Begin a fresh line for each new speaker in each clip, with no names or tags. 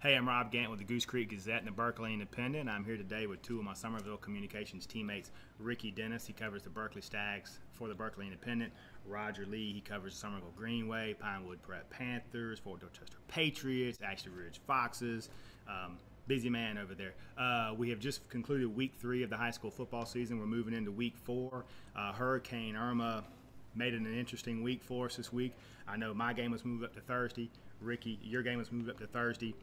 Hey, I'm Rob Gant with the Goose Creek Gazette and the Berkeley Independent. I'm here today with two of my Summerville Communications teammates, Ricky Dennis. He covers the Berkeley Stags for the Berkeley Independent. Roger Lee, he covers Summerville Greenway, Pinewood Prep Panthers, Fort Dorchester Patriots, Ashley Ridge Foxes. Busy man over there. We have just concluded week 3 of the high school football season. We're moving into week 4. Hurricane Irma made it an interesting week for us this week. I know my game was moved up to Thursday. Ricky, your game was moved up to Thursday.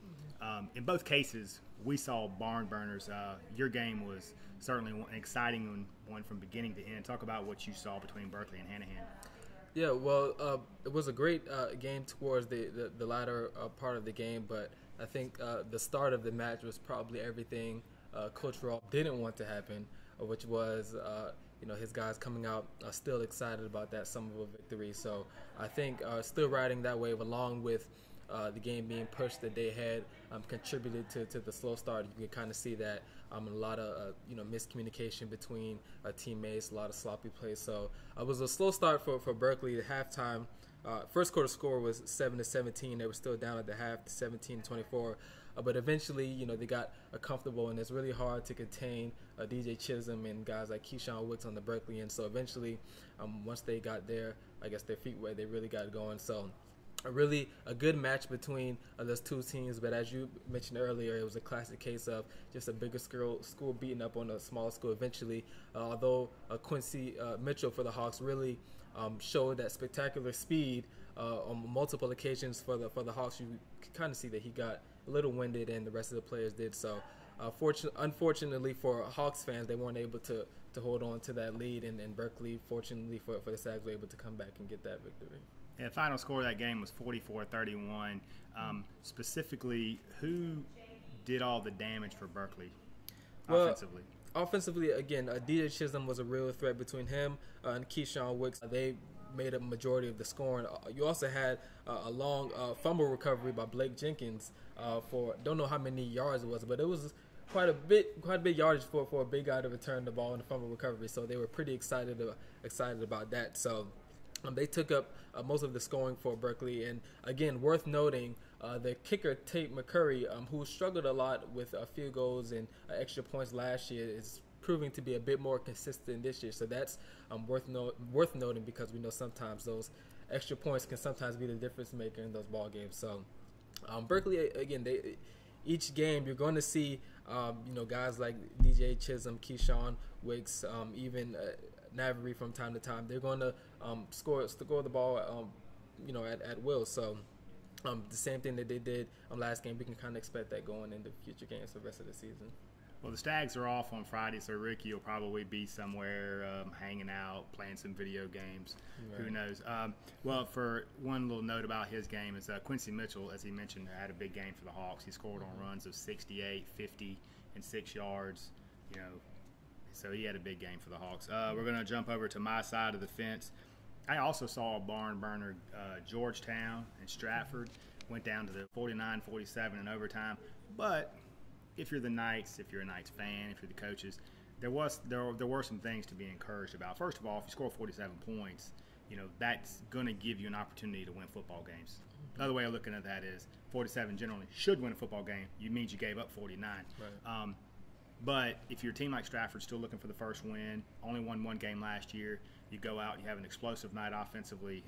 In both cases, we saw barn burners. Your game was certainly an exciting one from beginning to end. Talk about what you saw between Berkeley and Hanahan.
Yeah, well, it was a great game towards the latter part of the game, but I think the start of the match was probably everything Coach Raw didn't want to happen, which was his guys coming out still excited about that Summerville victory. So I think still riding that wave along with the game being pushed the day ahead contributed to the slow start. You can kind of see that a lot of miscommunication between teammates, a lot of sloppy plays. So it was a slow start for Berkeley at halftime. First quarter score was 7-17. They were still down at the half, 17-24. But eventually, they got comfortable, and it's really hard to contain DJ Chisholm and guys like Keyshawn Wicks on the Berkeley end. So eventually, once they got their feet wet, they really got going. So a good match between those two teams, but as you mentioned earlier, it was a classic case of just a bigger school beating up on a smaller school eventually. Although Quincy Mitchell for the Hawks really showed that spectacular speed on multiple occasions for the Hawks, you could kind of see that he got a little winded, and the rest of the players did. So unfortunately for Hawks fans, they weren't able to hold on to that lead, and Berkeley, fortunately for the Stags, were able to come back and get that victory.
Yeah, the final score of that game was 44-31. Specifically, who did all the damage for Berkeley offensively?
Offensively, again, DJ Chisholm was a real threat between him and Keyshawn Wicks. They made a majority of the scoring. You also had a long fumble recovery by Blake Jenkins for don't know how many yards it was, but it was quite a bit yardage for a big guy to return the ball in the fumble recovery. So they were pretty excited about that. So they took up most of the scoring for Berkeley. And again, worth noting, the kicker Tate McCurry, who struggled a lot with field goals and extra points last year, is proving to be a bit more consistent this year. So that's worth noting, because we know sometimes those extra points can sometimes be the difference maker in those ball games. So Berkeley, again, each game you're going to see guys like DJ Chisholm, Keyshawn Wicks, even Navarre from time to time. They're going to score the ball at will. So the same thing that they did last game, we can kind of expect that going into future games for the rest of the season.
Well, the Stags are off on Friday, so Ricky will probably be somewhere hanging out, playing some video games. Right. Who knows? Well, for one little note about his game is Quincy Mitchell, as he mentioned, had a big game for the Hawks. He scored on runs of 68, 50, and 6 yards. So he had a big game for the Hawks. We're going to jump over to my side of the fence. I also saw a barn burner. Georgetown and Stratford went down to the 49-47 in overtime, but if you're the Knights, if you're a Knights fan, if you're the coaches, there were some things to be encouraged about. First of all, if you score 47 points, that's going to give you an opportunity to win football games. The other way of looking at that is 47 generally should win a football game. It means you gave up 49. Right. But if your team like Stratford's still looking for the first win, only won one game last year, you go out, you have an explosive night offensively,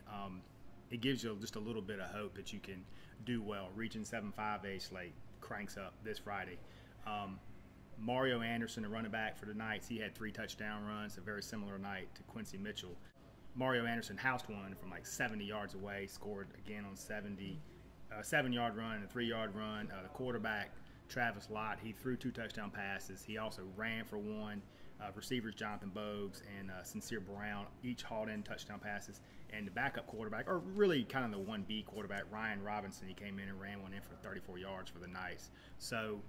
it gives you just a little bit of hope that you can do well. Region 7-5A slate cranks up this Friday. Mario Anderson, the running back for the Knights, he had 3 touchdown runs, a very similar night to Quincy Mitchell. Mario Anderson housed one from like 70 yards away, scored again on 7-yard run and a 3-yard run. The quarterback, Travis Lott, he threw 2 touchdown passes. He also ran for 1. Receivers Jonathan Bogues and Sincere Brown each hauled in touchdown passes. And the backup quarterback, or really kind of the 1B quarterback, Ryan Robinson, he came in and ran one in for 34 yards for the Knights. So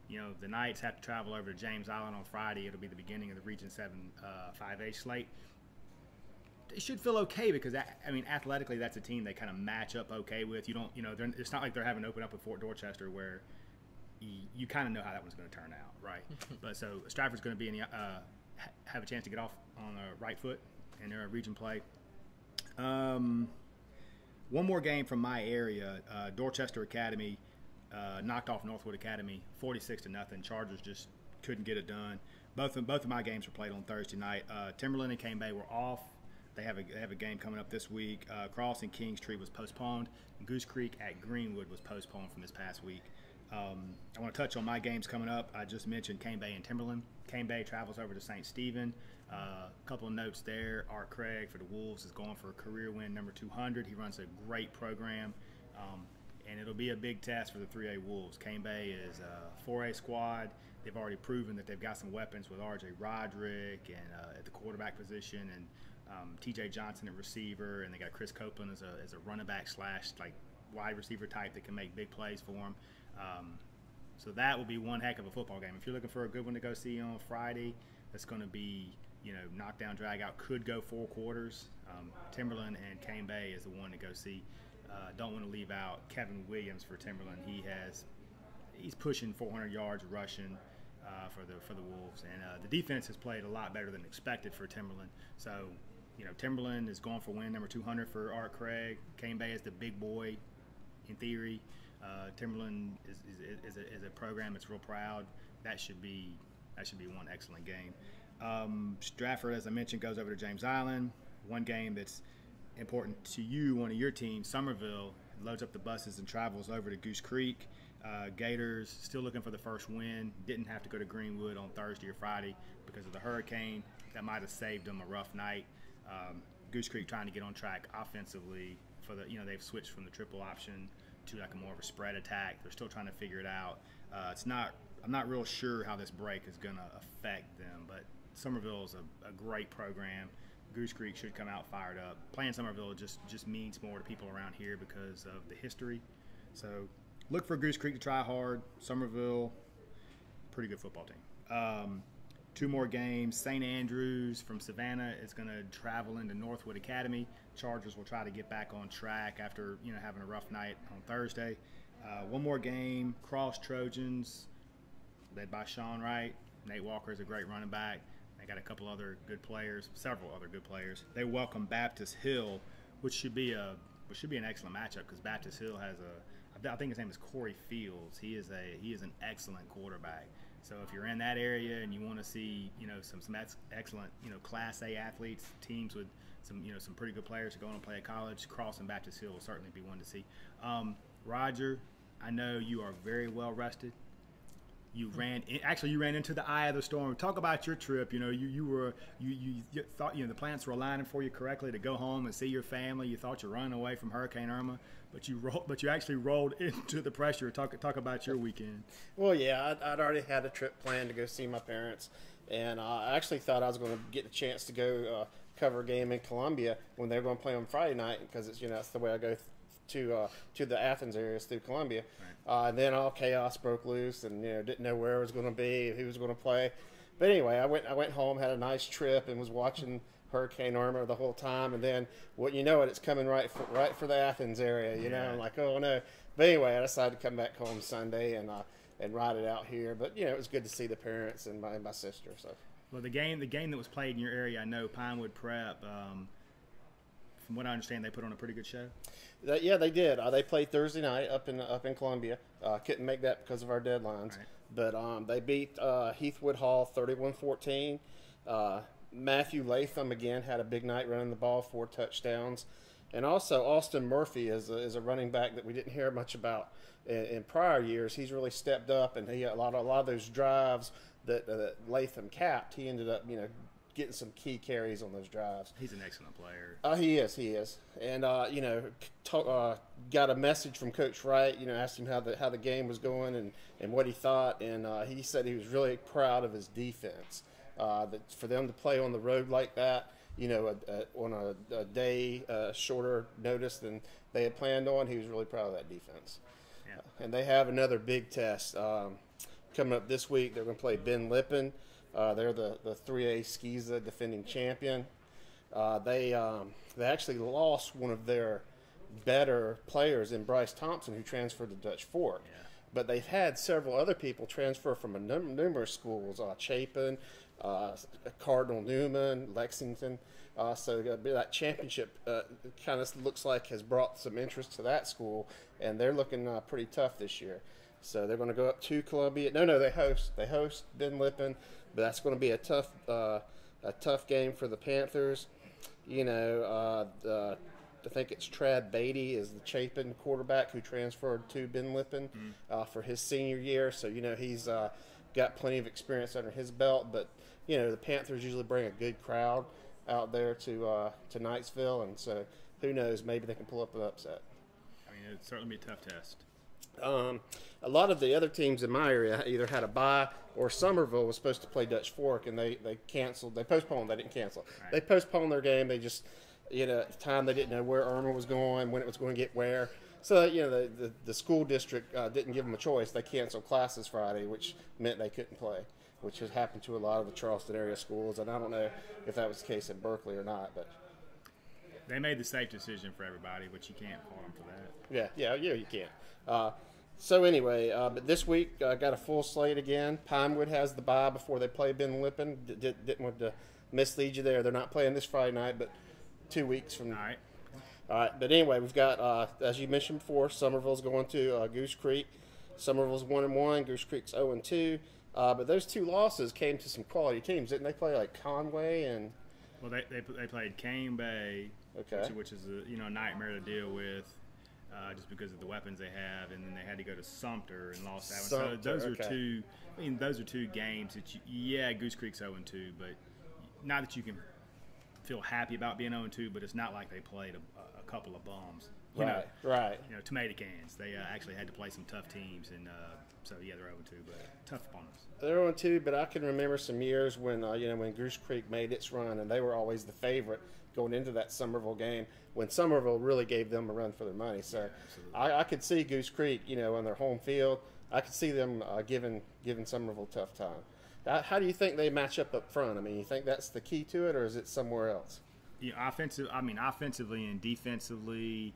the Knights have to travel over to James Island on Friday. It'll be the beginning of the Region 7 5A slate. They should feel okay because, athletically, that's a team they kind of match up okay with. It's not like they're having to open up with Fort Dorchester where you kind of know how that one's going to turn out, right? But so Stratford's going to be have a chance to get off on the right foot in their region play. One more game from my area, Dorchester Academy knocked off Northwood Academy 46-0. Chargers just couldn't get it done. Both of my games were played on Thursday night. Timberland and Cane Bay were off. They have a game coming up this week. Cross and Kingstree was postponed. And Goose Creek at Greenwood was postponed from this past week. I want to touch on my games coming up. I just mentioned Cane Bay and Timberland. Cane Bay travels over to St. Stephen. A couple of notes there. Art Craig for the Wolves is going for a career win number 200. He runs a great program, and it'll be a big test for the 3A Wolves. Cane Bay is a 4A squad. They've already proven that they've got some weapons with R.J. Roderick and at the quarterback position, and T.J. Johnson at receiver, and they got Chris Copeland as a running back / like wide receiver type that can make big plays for them. So that will be one heck of a football game. If you're looking for a good one to go see on Friday, that's going to be, knockdown, drag out, could go 4 quarters. Timberland and Cane Bay is the one to go see. Don't want to leave out Kevin Williams for Timberland. He's pushing 400 yards rushing for the Wolves, and the defense has played a lot better than expected for Timberland. So, Timberland is going for win number 200 for Art Craig. Cane Bay is the big boy, in theory. Timberland is a program that's real proud. That should be one excellent game. Stratford, as I mentioned, goes over to James Island. One game that's important to you, one of your teams, Summerville, loads up the buses and travels over to Goose Creek. Gators still looking for the first win. Didn't have to go to Greenwood on Thursday or Friday because of the hurricane. That might have saved them a rough night. Goose Creek trying to get on track offensively for the, they've switched from the triple option to like a more of a spread attack. They're still trying to figure it out. I'm not real sure how this break is going to affect them, but Summerville is a great program. Goose Creek should come out fired up. Playing Summerville just means more to people around here because of the history. So look for Goose Creek to try hard. Summerville, pretty good football team. 2 more games. St. Andrews from Savannah is going to travel into Northwood Academy. Chargers will try to get back on track after having a rough night on Thursday. 1 more game. Cross Trojans, led by Sean Wright. Nate Walker is a great running back. They got a couple other good players, several other good players. They welcome Baptist Hill, which should be an excellent matchup because Baptist Hill has I think his name is Corey Fields. He is an excellent quarterback. So if you're in that area and you want to see some excellent Class A athletes, teams with some pretty good players to go on and play at college, Cross and Baptist Hill will certainly be one to see. Roger, I know you are very well rested. You ran into the eye of the storm. Talk about your trip. You thought the plants were aligning for you correctly to go home and see your family. You thought you were running away from Hurricane Irma, but you actually rolled into the pressure. Talk about your weekend.
Well, yeah, I'd already had a trip planned to go see my parents, and I actually thought I was going to get a chance to go cover a game in Columbia when they were going to play on Friday night because it's that's the way I go to the Athens areas through Columbia. Right. And then all chaos broke loose, and didn't know where it was going to be, who was going to play. But anyway, I went home, had a nice trip, and was watching Hurricane Irma the whole time. And then it's coming right for the Athens area. I'm like, oh no. But anyway, I decided to come back home Sunday and ride it out here. But it was good to see the parents and my sister. So.
Well, the game that was played in your area, I know Pinewood Prep. From what I understand, they put on a pretty good show.
Yeah, they did. They played Thursday night up in Columbia. Couldn't make that because of our deadlines. Right. But they beat Heathwood Hall 31-14. Matthew Latham, again, had a big night running the ball, 4 touchdowns. And also Austin Murphy is a running back that we didn't hear much about in prior years. He's really stepped up, and he had a lot of those drives that Latham capped. He ended up, getting some key carries on those drives.
He's an excellent player.
He is. And, got a message from Coach Wright, asked him how the game was going and what he thought. And he said he was really proud of his defense. That for them to play on the road like that, on a day shorter notice than they had planned on, he was really proud of that defense. Yeah. And they have another big test coming up this week. They're going to play Ben Lippen. They're the 3A Skiza defending champion. They actually lost one of their better players in Bryce Thompson, who transferred to Dutch Fork. Yeah. But they've had several other people transfer from numerous schools, Chapin, Cardinal Newman, Lexington. So that championship kind of looks like has brought some interest to that school, and they're looking pretty tough this year. So they're going to go up to Columbia. No, they host. They host Ben Lippen, but that's going to be a tough game for the Panthers. I think it's Trad Beatty is the Chapin quarterback who transferred to Ben Lippen for his senior year. So he's got plenty of experience under his belt. But the Panthers usually bring a good crowd out there to Knightsville, and so who knows? Maybe they can pull up an upset.
I mean, it'd certainly be a tough test.
A lot of the other teams in my area either had a bye or Summerville was supposed to play Dutch Fork, and they canceled. They postponed. They didn't cancel.
Right.
They postponed their game. They just, at the time they didn't know where Irma was going, when it was going to get where. So, the school district didn't give them a choice. They canceled classes Friday, which meant they couldn't play, which has happened to a lot of the Charleston area schools. And I don't know if that was the case in Berkeley or not, but
they made the safe decision for everybody, but you can't fault them for that.
Yeah, you can't. So anyway, but this week got a full slate again. Pinewood has the bye before they play Ben Lippen. Didn't want to mislead you there. They're not playing this Friday night, but 2 weeks from.
All right.
All right, but anyway, we've got as you mentioned before, Summerville's going to Goose Creek. Summerville's 1-1. Goose Creek's 0-2. But those two losses came to some quality teams, didn't they? Play like Conway and.
Well, they played Cane Bay,
okay,
which is a nightmare to deal with. Just because of the weapons they have, and then they had to go to Sumter and lost that one. So those are two. I mean, those are two games that Goose Creek's 0-2, but not that you can feel happy about being 0-2, but it's not like they played a couple of bums.
Right.
Tomato cans. They actually had to play some tough teams, and so they're 0-2, but tough opponents.
They're 0-2, but I can remember some years when when Goose Creek made its run, and they were always the favorite going into that Summerville game, when Summerville really gave them a run for their money. So I could see Goose Creek, on their home field, I could see them giving Summerville a tough time. How do you think they match up front? I mean, you think that's the key to it, or is it somewhere else?
Offensively and defensively,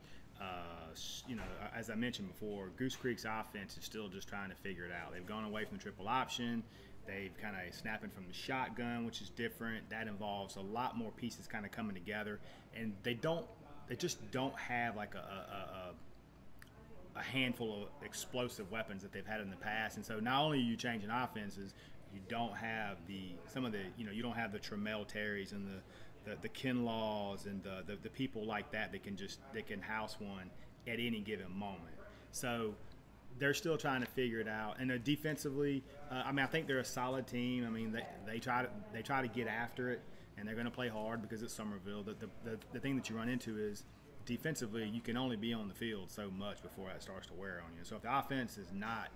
as I mentioned before, Goose Creek's offense is still just trying to figure it out. They've gone away from the triple option. They've kind of snapping from the shotgun, which is different. That involves a lot more pieces kind of coming together, and they just don't have like a handful of explosive weapons that they've had in the past. And so not only are you changing offenses, you don't have you don't have the Trammell Terrys and the Kinlaws and the people like that can house one at any given moment. So they're still trying to figure it out. And defensively, I think they're a solid team. I mean, they try to get after it, and they're going to play hard because it's Summerville. The thing that you run into is defensively, you can only be on the field so much before that starts to wear on you. So if the offense is not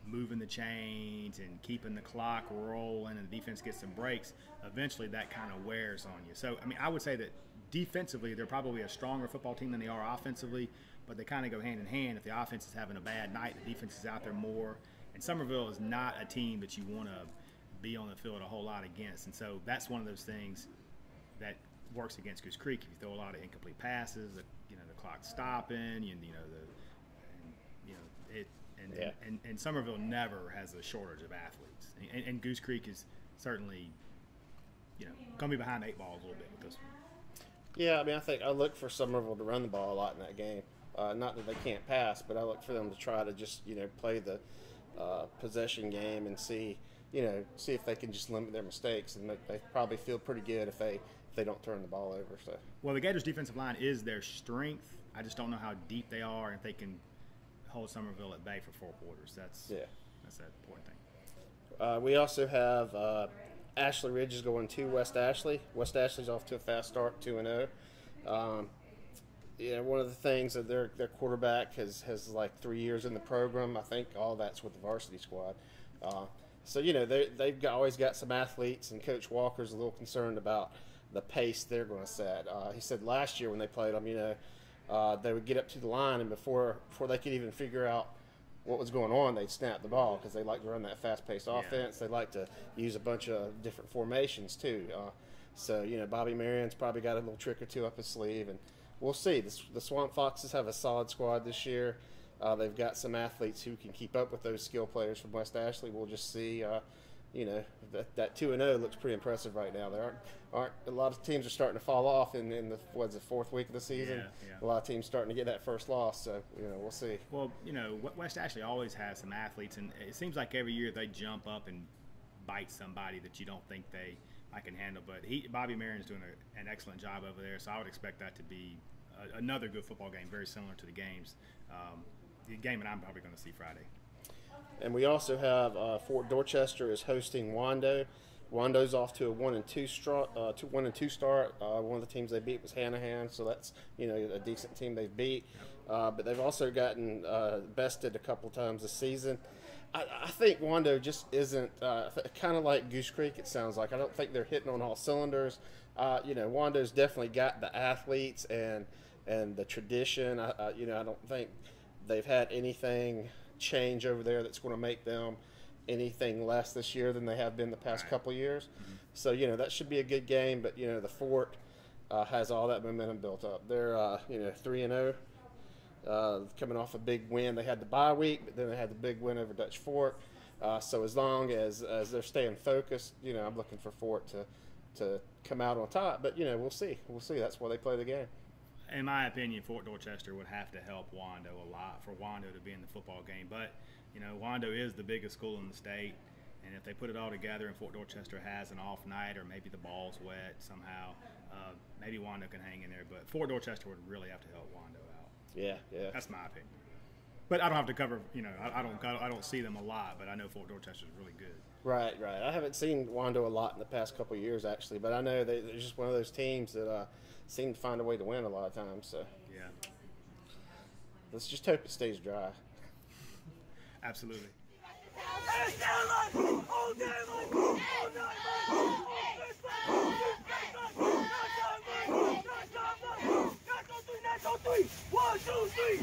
moving the chains and keeping the clock rolling and the defense gets some breaks, eventually that kind of wears on you. So, I would say that defensively, they're probably a stronger football team than they are offensively, but they kind of go hand in hand. If the offense is having a bad night, the defense is out there more. And Summerville is not a team that you want to be on the field a whole lot against. And so that's one of those things that works against Goose Creek. If you throw a lot of incomplete passes, the clock stopping, and Summerville never has a shortage of athletes. And Goose Creek is certainly, going to be behind the 8 ball a little bit with this one.
Yeah, I think I look for Summerville to run the ball a lot in that game. Not that they can't pass, but I look for them to try to just, play the possession game and see if they can just limit their mistakes. And they probably feel pretty good if they don't turn the ball over. So.
Well, the Gators' defensive line is their strength. I just don't know how deep they are and if they can hold Summerville at bay for 4 quarters. That's the important thing.
We also have Ashley Ridge is going to West Ashley. West Ashley's off to a fast start, 2-0. One of the things that their quarterback has like 3 years in the program. I think all that's with the varsity squad. So they've always got some athletes, and Coach Walker's a little concerned about the pace they're going to set. He said last year when they played them, they would get up to the line, and before they could even figure out what was going on, they'd snap the ball because they like to run that fast-paced offense. They like to use a bunch of different formations too. So Bobby Marion's probably got a little trick or two up his sleeve, and we'll see. The Swamp Foxes have a solid squad this year. They've got some athletes who can keep up with those skill players from West Ashley. We'll just see you know, that 2-0 looks pretty impressive right now. There aren't a lot of teams are starting to fall off in the fourth week of the season.
Yeah.
A lot of teams starting to get that first loss. So we'll see.
Well, West Ashley always has some athletes, and it seems like every year they jump up and bite somebody that you don't think I can handle. But Bobby Marion's doing an excellent job over there, so I would expect that to be another good football game, very similar to the games. The game that I'm probably going to see Friday.
And we also have Fort Dorchester is hosting Wando. Wando's off to a 1-2 start. One of the teams they beat was Hanahan, so that's a decent team they've beat. But they've also gotten bested a couple times this season. I think Wando just isn't kind of like Goose Creek. It sounds like I don't think they're hitting on all cylinders. Wando's definitely got the athletes and the tradition. I don't think they've had anything change over there that's going to make them anything less this year than they have been the past couple years. Mm-hmm. So that should be a good game. But the Fort has all that momentum built up. They're 3-0, coming off a big win. They had the bye week, but then they had the big win over Dutch Fork. So as long as they're staying focused, I'm looking for Fort to come out on top. But we'll see. That's why they play the game.
In my opinion, Fort Dorchester would have to help Wando a lot for Wando to be in the football game. But, Wando is the biggest school in the state, and if they put it all together and Fort Dorchester has an off night or maybe the ball's wet somehow, maybe Wando can hang in there. But Fort Dorchester would really have to help Wando out.
Yeah.
That's my opinion. But I don't have to cover, I don't see them a lot, but I know Fort Dorchester is really good.
Right. I haven't seen Wando a lot in the past couple of years, actually, but I know they're just one of those teams that seem to find a way to win a lot of times. So
yeah,
let's just hope it stays dry.
Absolutely.
One, two, three.